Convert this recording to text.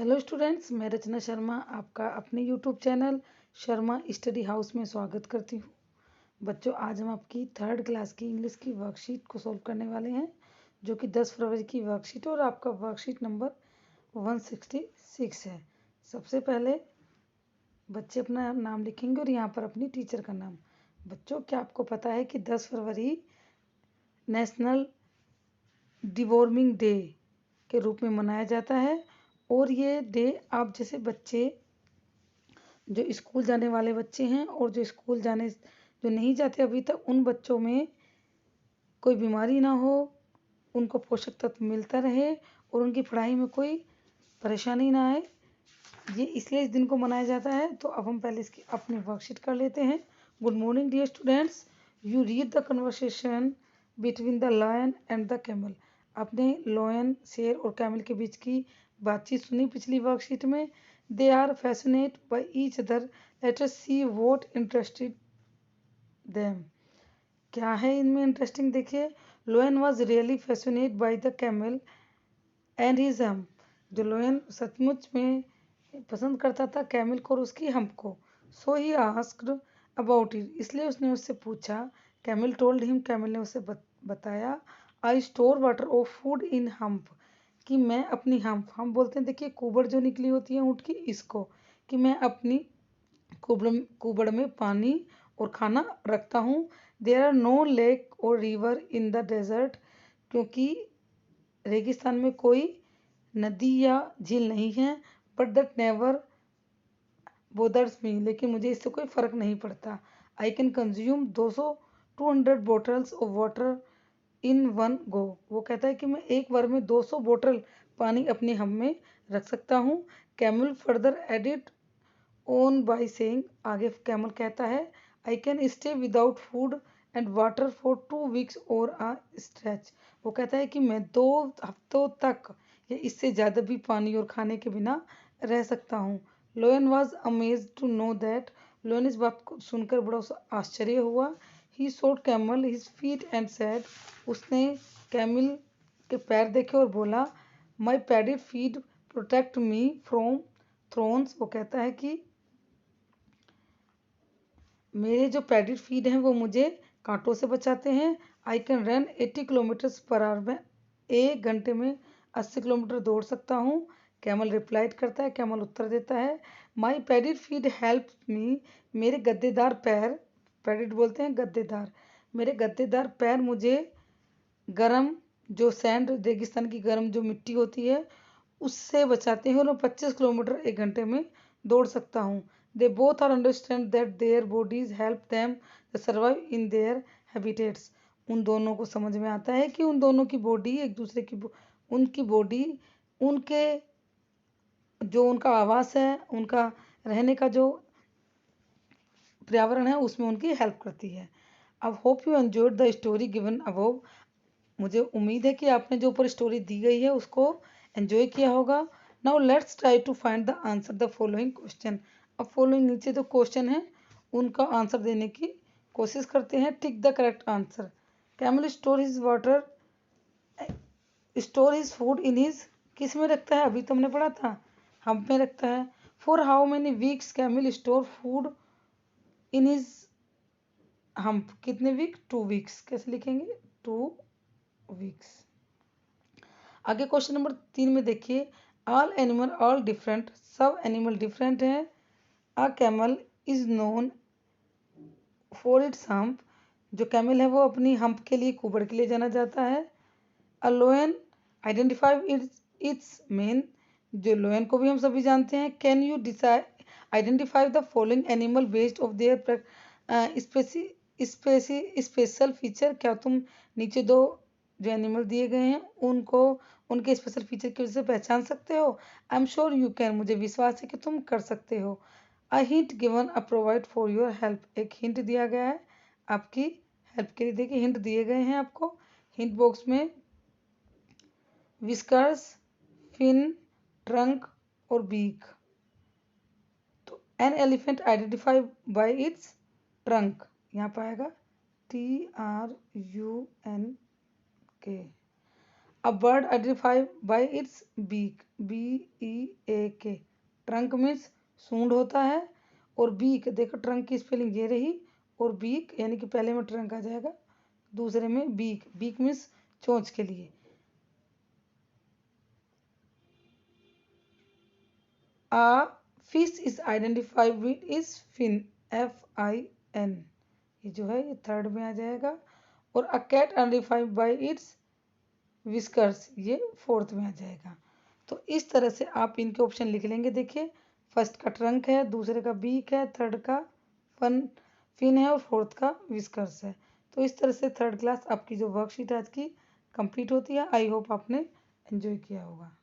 Hello students, मैं रचना शर्मा आपका अपने YouTube channel Sharma study house में स्वागत करती हूँ। बच्चों, आज हम आपकी थर्ड क्लास की इंग्लिश की वर्कशीट को सॉल्व करने वाले हैं, जो कि 10 फरवरी की वर्कशीट और आपका वर्कशीट नंबर 166 है। सबसे पहले बच्चे अपना नाम लिखेंगे और यहाँ पर अपनी टीचर का नाम। बच्चों, क्या आपको पता है कि 10 फरवरी नेशनल डिवॉर्मिंग डे के रूप में मनाया जाता है। और ये डे आप जैसे बच्चे जो स्कूल जाने वाले बच्चे हैं और जो स्कूल जाने जो नहीं जाते अभी तक, उन बच्चों में कोई बीमारी ना हो, उनको पोषक तत्व मिलता रहे और उनकी पढ़ाई में कोई परेशानी ना आए, ये इसलिए इस दिन को मनाया जाता है। तो अब हम पहले इसकी अपनी वर्कशीट कर लेते हैं। Good morning dear students, you read the conversation between the lion and the camel. आपने लॉयन, शेर और कैमल के बीच की बातचीत सुनी पिछली वर्कशीट में। They are fascinate by each other, let us see what interested them. क्या है इनमें इंटरेस्टिंग, देखिए। Lion was really fascinate by the camel and his hump. जो लोयन सचमुच में पसंद करता था कैमल को और उसकी हम्प को। सो ही आस्क्ड अबाउट इट, इसलिए उसने उससे पूछा। कैमल टोल्ड हिम, कैमल ने उसे बताया। आई स्टोर वाटर और फूड इन हम्प, कि मैं अपनी हम बोलते हैं, देखिए, कुबड़ जो निकली होती है ऊँट की, इसको, कि मैं अपनी कुबड़ में पानी और खाना रखता हूँ। देयर आर नो लेक और रिवर इन द डेजर्ट, क्योंकि रेगिस्तान में कोई नदी या झील नहीं है। बट दैट नेवर बोदर्स मी, लेकिन मुझे इससे कोई फ़र्क नहीं पड़ता। I can consume 200 bottles of water in one go. वो कहता है कि मैं एक बार में 200 बोतल पानी अपनी हम में रख सकता हूँ। Camel further edit own by saying, आगे कैमल कहता है, I can stay without food and water for 2 weeks और आ स्ट्रेच। वो कहता है कि मैं 2 हफ्तों तक या इससे ज़्यादा भी पानी और खाने के बिना रह सकता हूँ। Lion was amaze to know that, lion इस बात को सुनकर बड़ा आश्चर्य हुआ। He showed camel his feet and said, उसने कैमल के पैर देखे और बोला, my padded feet protect me from thorns. वो कहता है कि मेरे जो पैडेड फीट हैं वो मुझे कांटों से बचाते हैं। I can run 80 kilometres per hour, में 1 घंटे में 80 किलोमीटर दौड़ सकता हूँ। कैमल रिप्लाइड करता है, कैमल उत्तर देता है, माई पैडेड फीट हेल्प मी, मेरे गद्देदार पैर, पैडेड बोलते हैं गद्देदार, मेरे गद्देदार पैर मुझे गर्म जो सैंड, रेगिस्तान की गर्म जो मिट्टी होती है उससे बचाते हैं और मैं 25 किलोमीटर 1 घंटे में दौड़ सकता हूँ। They both are understand that their bodies help them survive in their habitats. उन दोनों को समझ में आता है कि उन दोनों की बॉडी एक दूसरे की, उनकी बॉडी उनके जो उनका आवास है, उनका रहने का जो पर्यावरण है उसमें उनकी हेल्प करती है। अब hope you enjoyed the story given above. मुझे उम्मीद है कि आपने जो ऊपर स्टोरी दी गई है उसको एंजॉय किया होगा। Now let's try to find the answer the following question. अब फॉलोइंग नीचे जो क्वेश्चन है उनका आंसर देने की कोशिश करते हैं। Tick the correct answer. Camel store his water, store his food in his, किस में रखता है, अभी तो हमने पढ़ा था, हम में रखता है। For how many weeks camel store food in his हम, कितने वीक, 2 वीक्स, कैसे लिखेंगे, 2 वीक्स। आगे क्वेश्चन नंबर 3 में देखिए, ऑल एनिमल ऑल डिफरेंट, सब एनिमल डिफरेंट है। A camel is known for its hump, जो कैमल है वो अपनी हम्प के लिए, कुबड़ के लिए जाना जाता है। अ लोयन आइडेंटिफाई इट्स मेन, जो लोयन को भी हम सभी जानते हैं। Can you decide identify the following animal based of their special feature, क्या तुम नीचे दो जो एनिमल दिए गए हैं उनको उनके स्पेशल फीचर की वजह से पहचान सकते हो। I am sure you can, मुझे विश्वास है कि तुम कर सकते हो। A hint given a provide for your help, एक हिंट दिया गया है आपकी हेल्प के लिए। देखिए हिंट दिए गए हैं आपको हिंट बॉक्स में, विस्कर्स, फिन, ट्रंक और बीक। तो an elephant identify by its trunk, यहाँ पाएगा TRUNK। A bird identified by its beak, BEAK। Trunk means सूंड होता है, और बीक, देखो ट्रंक की स्पेलिंग ये रही, और बीक यानी कि पहले में ट्रंक आ जाएगा, दूसरे में बीक, बीक मीन्स चोंच के लिए। A fish is identified with its fin, FIN, ये जो है ये थर्ड में आ जाएगा। और a cat identified by its whiskers, ये फोर्थ में आ जाएगा। तो इस तरह से आप इनके ऑप्शन लिख लेंगे। देखिए, फर्स्ट का ट्रंक है, दूसरे का बीक है, थर्ड का फिन है, और फोर्थ का विस्कर्स है। तो इस तरह से थर्ड क्लास आपकी जो वर्कशीट है आज की कंप्लीट होती है। आई होप आपने एंजॉय किया होगा।